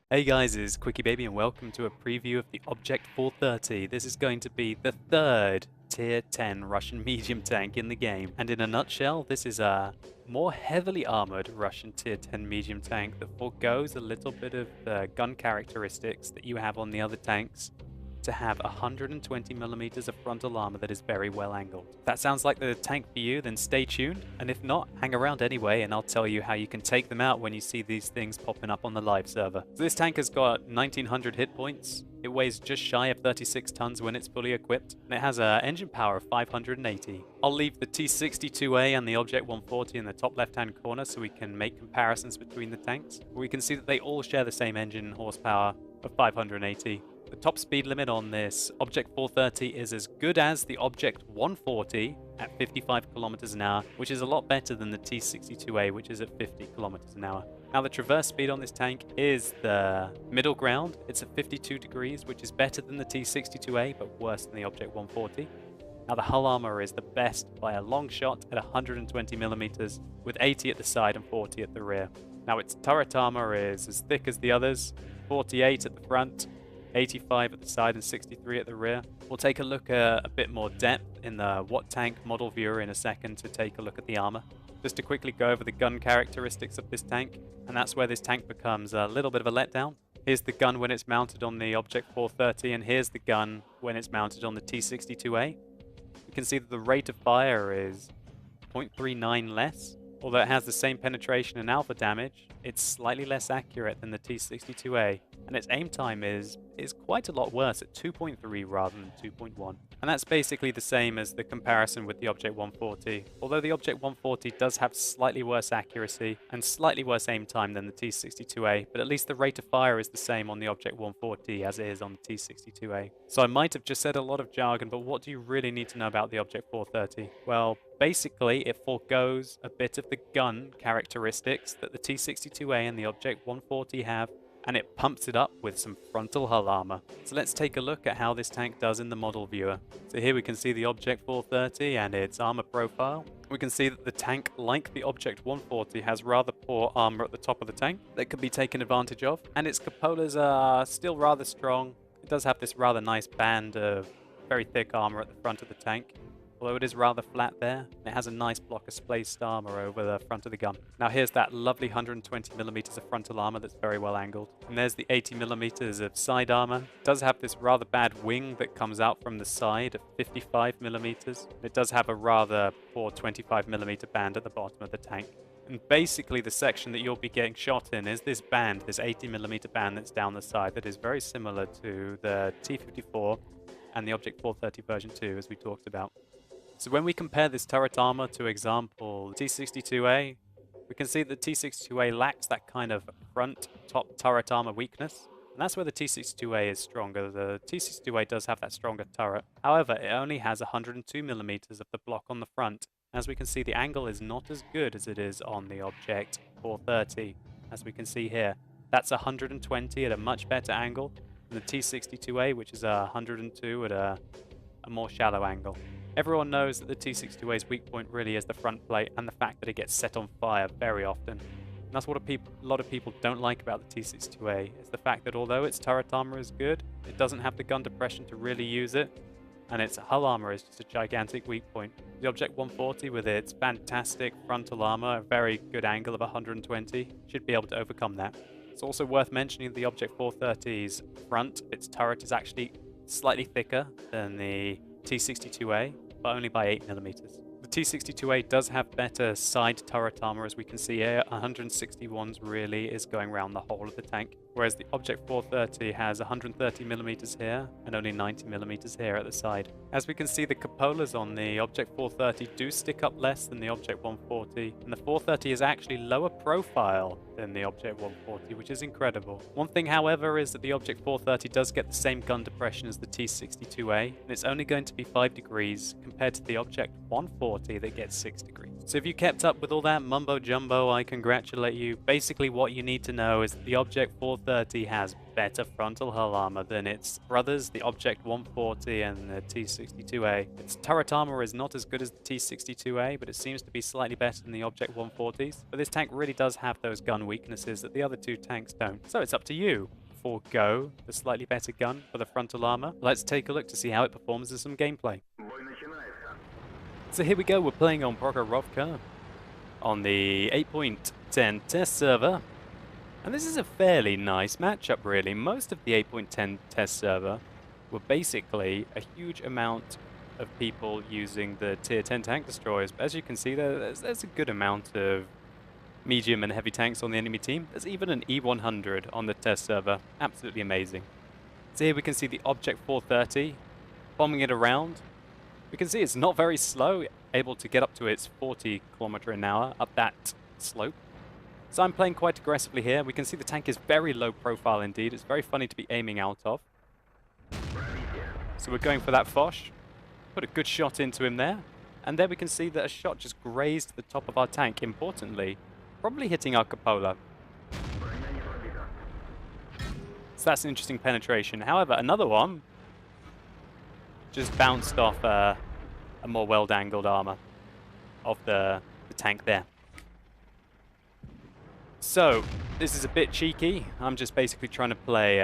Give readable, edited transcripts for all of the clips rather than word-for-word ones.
Hey guys, it's Quickie Baby and welcome to a preview of the Object 430. This is going to be the third Tier 10 Russian medium tank in the game. And in a nutshell, this is a more heavily armored Russian Tier 10 medium tank that forgoes a little bit of the gun characteristics that you have on the other tanks to have 120mm of frontal armor that is very well angled. If that sounds like the tank for you, then stay tuned, and if not, hang around anyway and I'll tell you how you can take them out when you see these things popping up on the live server. So this tank has got 1900 hit points, it weighs just shy of 36 tons when it's fully equipped, and it has an engine power of 580. I'll leave the T62A and the Object 140 in the top left hand corner so we can make comparisons between the tanks. We can see that they all share the same engine horsepower of 580. The top speed limit on this Object 430 is as good as the Object 140 at 55 kilometers an hour, which is a lot better than the T62A, which is at 50 kilometers an hour. Now the traverse speed on this tank is the middle ground. It's at 52 degrees, which is better than the T62A, but worse than the Object 140. Now the hull armor is the best by a long shot at 120mm, with 80 at the side and 40 at the rear. Now its turret armor is as thick as the others, 48 at the front, 85 at the side and 63 at the rear. We'll take a look at a bit more depth in the WOT tank model viewer in a second to take a look at the armor. Just to quickly go over the gun characteristics of this tank, and that's where this tank becomes a little bit of a letdown. Here's the gun when it's mounted on the Object 430, and here's the gun when it's mounted on the T62A. You can see that the rate of fire is 0.39 less. Although it has the same penetration and alpha damage, it's slightly less accurate than the T62A, and its aim time is quite a lot worse at 2.3 rather than 2.1. And that's basically the same as the comparison with the Object 140, although the Object 140 does have slightly worse accuracy and slightly worse aim time than the T62A, but at least the rate of fire is the same on the Object 140 as it is on the T62A. So I might have just said a lot of jargon, but what do you really need to know about the Object 430? Well, basically, it forgoes a bit of the gun characteristics that the T62A and the Object 140 have, and it pumps it up with some frontal hull armor. So let's take a look at how this tank does in the model viewer. So here we can see the Object 430 and its armor profile. We can see that the tank, like the Object 140, has rather poor armor at the top of the tank that can be taken advantage of, and its cupolas are still rather strong. It does have this rather nice band of very thick armor at the front of the tank, although it is rather flat there, and it has a nice block of spaced armor over the front of the gun. Now here's that lovely 120mm of frontal armor that's very well angled. And there's the 80mm of side armor. It does have this rather bad wing that comes out from the side at 55mm. It does have a rather poor 25mm band at the bottom of the tank. And basically the section that you'll be getting shot in is this band, this 80mm band that's down the side that is very similar to the T54 and the Object 430 version 2 as we talked about. So when we compare this turret armor to example T62A, we can see that T62A lacks that kind of front top turret armor weakness. And that's where the T62A is stronger. The T62A does have that stronger turret. However, it only has 102mm of the block on the front. As we can see, the angle is not as good as it is on the Object 430, as we can see here. That's 120 at a much better angle than the T62A, which is 102 at a more shallow angle. Everyone knows that the T62A's weak point really is the front plate and the fact that it gets set on fire very often. And that's what a lot of people don't like about the T62A, is the fact that although its turret armor is good, it doesn't have the gun depression to really use it, and its hull armor is just a gigantic weak point. The Object 140 with its fantastic frontal armor, a very good angle of 120, should be able to overcome that. It's also worth mentioning the Object 430's front, its turret is actually slightly thicker than the T62A, but only by 8mm. The T62A does have better side turret armor, as we can see here. 161s really is going around the whole of the tank, whereas the Object 430 has 130mm here and only 90mm here at the side. As we can see, the cupolas on the Object 430 do stick up less than the Object 140, and the 430 is actually lower profile than the Object 140, which is incredible. One thing, however, is that the Object 430 does get the same gun depression as the T62A, and it's only going to be 5 degrees compared to the Object 140 that gets 6 degrees. So if you kept up with all that mumbo jumbo, I congratulate you. Basically what you need to know is that the Object 430 has better frontal hull armor than its brothers, the Object 140 and the T62A. Its turret armor is not as good as the T62A, but it seems to be slightly better than the Object 140s. But this tank really does have those gun weaknesses that the other two tanks don't. So it's up to you. Forgo the slightly better gun for the frontal armor. Let's take a look to see how it performs in some gameplay. So here we go, we're playing on Prokhorovka on the 8.10 test server. And this is a fairly nice matchup really. Most of the 8.10 test server were basically a huge amount of people using the tier 10 tank destroyers. But as you can see there's a good amount of medium and heavy tanks on the enemy team. There's even an E100 on the test server. Absolutely amazing. So here we can see the Object 430 bombing it around. We can see it's not very slow, able to get up to its 40 km/h up that slope. So I'm playing quite aggressively here. We can see the tank is very low profile indeed. It's very funny to be aiming out of. So we're going for that Foch. Put a good shot into him there. And there we can see that a shot just grazed the top of our tank, importantly. Probably hitting our cupola. So that's an interesting penetration. However, another one just bounced off a more well-dangled armor of the tank there. So, this is a bit cheeky. I'm just basically trying to play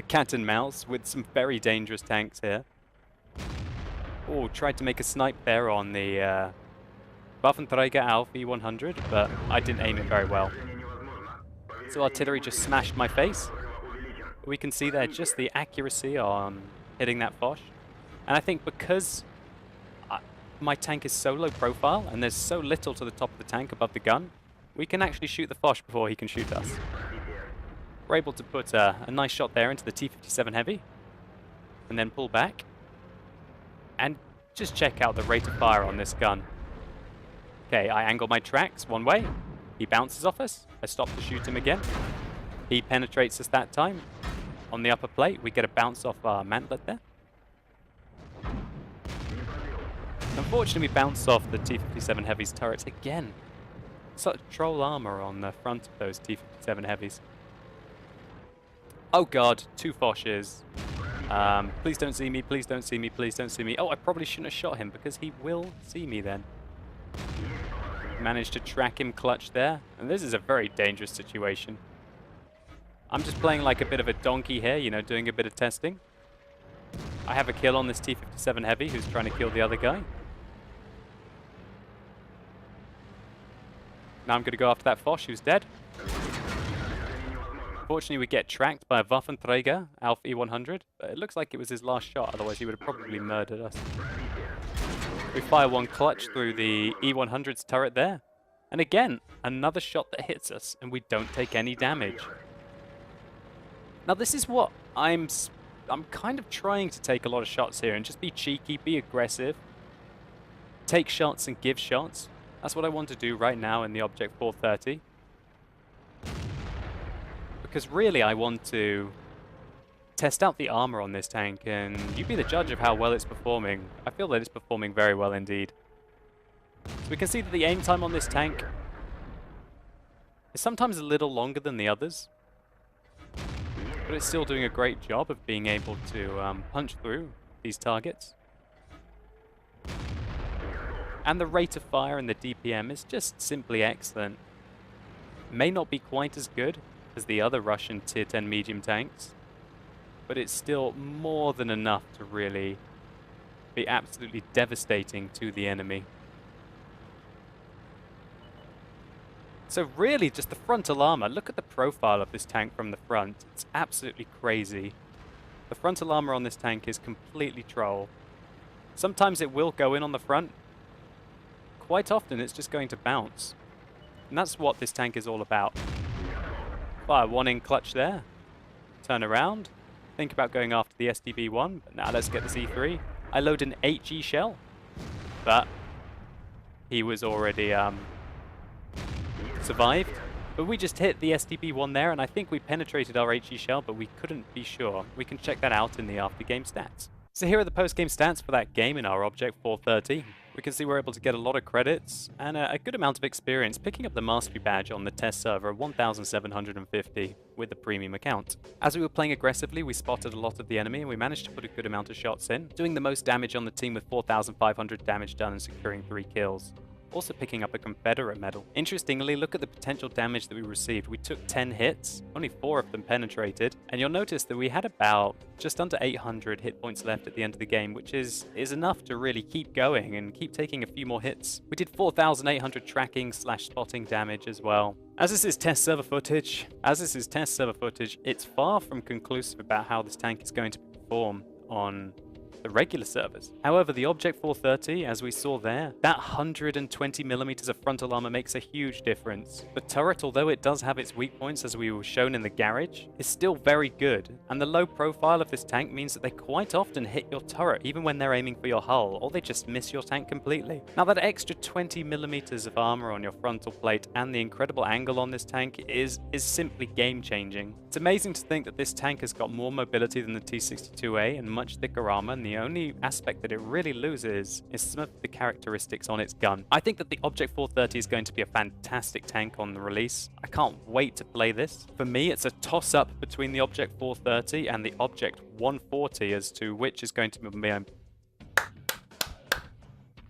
cat and mouse with some very dangerous tanks here. Oh, tried to make a snipe there on the Waffenträger Alf E100, but I didn't aim it very well. So artillery just smashed my face. We can see there just the accuracy on hitting that Foch. And I think because my tank is so low profile and there's so little to the top of the tank above the gun, we can actually shoot the Foch before he can shoot us. We're able to put a nice shot there into the T57 Heavy and then pull back. And just check out the rate of fire on this gun. Okay, I angle my tracks one way. He bounces off us. I stop to shoot him again. He penetrates us that time. On the upper plate, we get a bounce off our mantlet there. Unfortunately, we bounced off the T57 Heavy's turrets again. Such troll armor on the front of those T57 Heavies. Oh god, two Foches. Please don't see me, please don't see me, please don't see me. Oh, I probably shouldn't have shot him because he will see me then. Managed to track him clutch there. And this is a very dangerous situation. I'm just playing like a bit of a donkey here, you know, doing a bit of testing. I have a kill on this T57 Heavy who's trying to kill the other guy. Now I'm going to go after that Foch who's dead. Unfortunately, we get tracked by a Waffenträger Alf E100, but it looks like it was his last shot, otherwise he would have probably murdered us. We fire one clutch through the E100's turret there. And again, another shot that hits us, and we don't take any damage. Now this is what I'm kind of trying to take a lot of shots here and just be cheeky, be aggressive. Take shots and give shots. That's what I want to do right now in the Object 430. Because really I want to test out the armor on this tank and you be the judge of how well it's performing. I feel that it's performing very well indeed. So we can see that the aim time on this tank is sometimes a little longer than the others. But it's still doing a great job of being able to punch through these targets. And the rate of fire and the DPM is just simply excellent. May not be quite as good as the other Russian tier 10 medium tanks, but it's still more than enough to really be absolutely devastating to the enemy. So really just the frontal armor, look at the profile of this tank from the front. It's absolutely crazy. The frontal armor on this tank is completely troll. Sometimes it will go in on the front. Quite often it's just going to bounce. And that's what this tank is all about. Fire one in clutch there. Turn around. Think about going after the SDB-1, but now let's get the Z3. I load an HE shell, but he was already survived. But we just hit the SDB-1 there, and I think we penetrated our HE shell, but we couldn't be sure. We can check that out in the after-game stats. So here are the post-game stats for that game in our Object 430. we can see we're able to get a lot of credits and a good amount of experience picking up the Mastery Badge on the test server of 1,750 with the premium account. As we were playing aggressively, we spotted a lot of the enemy and we managed to put a good amount of shots in, doing the most damage on the team with 4,500 damage done and securing 3 kills. Also picking up a Confederate medal. Interestingly, look at the potential damage that we received. We took 10 hits, only 4 of them penetrated, and you'll notice that we had about just under 800 hit points left at the end of the game, which is enough to really keep going and keep taking a few more hits. We did 4,800 tracking / spotting damage as well. As this is test server footage, it's far from conclusive about how this tank is going to perform on the regular servers. However, the Object 430, as we saw there, that 120mm of frontal armor makes a huge difference. The turret, although it does have its weak points as we were shown in the garage, is still very good, and the low profile of this tank means that they quite often hit your turret even when they're aiming for your hull, or they just miss your tank completely. Now that extra 20mm of armor on your frontal plate and the incredible angle on this tank is simply game-changing. It's amazing to think that this tank has got more mobility than the T-62A and much thicker armor, and the only aspect that it really loses is some of the characteristics on its gun. I think that the Object 430 is going to be a fantastic tank on the release. I can't wait to play this. For me, it's a toss-up between the Object 430 and the Object 140 as to which is going to be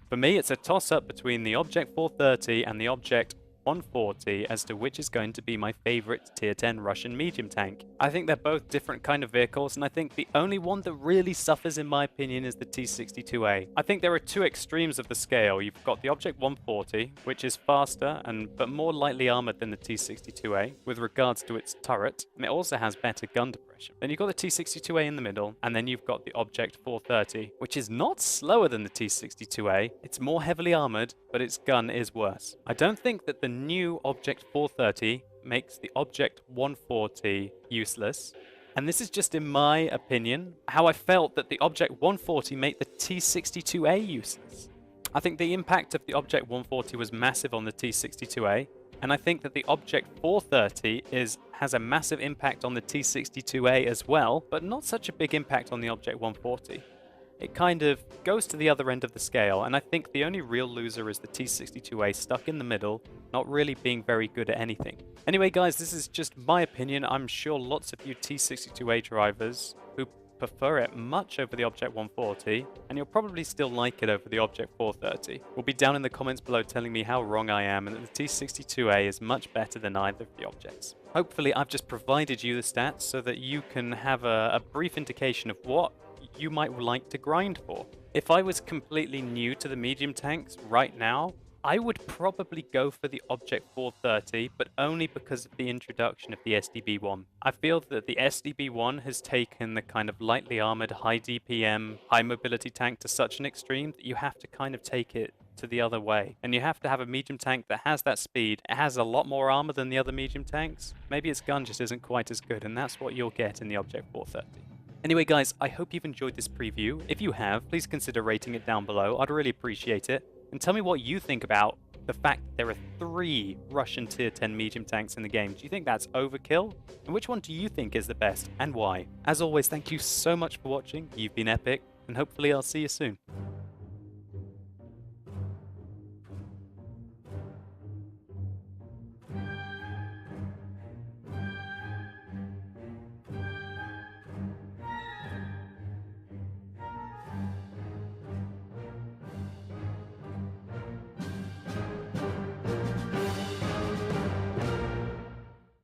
For me, it's a toss-up between the Object 430 and the Object 140 as to which is going to be my favorite tier 10 Russian medium tank. I think they're both different kind of vehicles, and I think the only one that really suffers in my opinion is the T-62A. I think there are 2 extremes of the scale. You've got the Object 140, which is faster but more lightly armored than the T-62A with regards to its turret, and it also has better gun depression. Then you've got the T-62A in the middle, and then you've got the Object 430, which is not slower than the T-62A. It's more heavily armored, but its gun is worse. I don't think that the new Object 430 makes the Object 140 useless, and this is just in my opinion how I felt that the Object 140 made the T-62A useless. I think the impact of the Object 140 was massive on the T-62A, and I think that the Object 430 has a massive impact on the T-62A as well, but not such a big impact on the Object 140. It kind of goes to the other end of the scale, and I think the only real loser is the T-62A stuck in the middle, not really being very good at anything. Anyway guys, this is just my opinion. I'm sure lots of you T-62A drivers who prefer it much over the Object 140, and you'll probably still like it over the Object 430. Will be down in the comments below telling me how wrong I am and that the T-62A is much better than either of the objects. Hopefully I've just provided you the stats so that you can have a brief indication of what you might like to grind for. If I was completely new to the medium tanks right now, I would probably go for the Object 430, but only because of the introduction of the SDB-1. I feel that the SDB-1 has taken the kind of lightly armored, high DPM, high mobility tank to such an extreme that you have to kind of take it to the other way. And you have to have a medium tank that has that speed. It has a lot more armor than the other medium tanks. Maybe its gun just isn't quite as good, and that's what you'll get in the Object 430. Anyway guys, I hope you've enjoyed this preview. If you have, please consider rating it down below. I'd really appreciate it. And tell me what you think about the fact that there are 3 Russian tier 10 medium tanks in the game. Do you think that's overkill? And which one do you think is the best, and why? As always, thank you so much for watching. You've been epic, and hopefully I'll see you soon.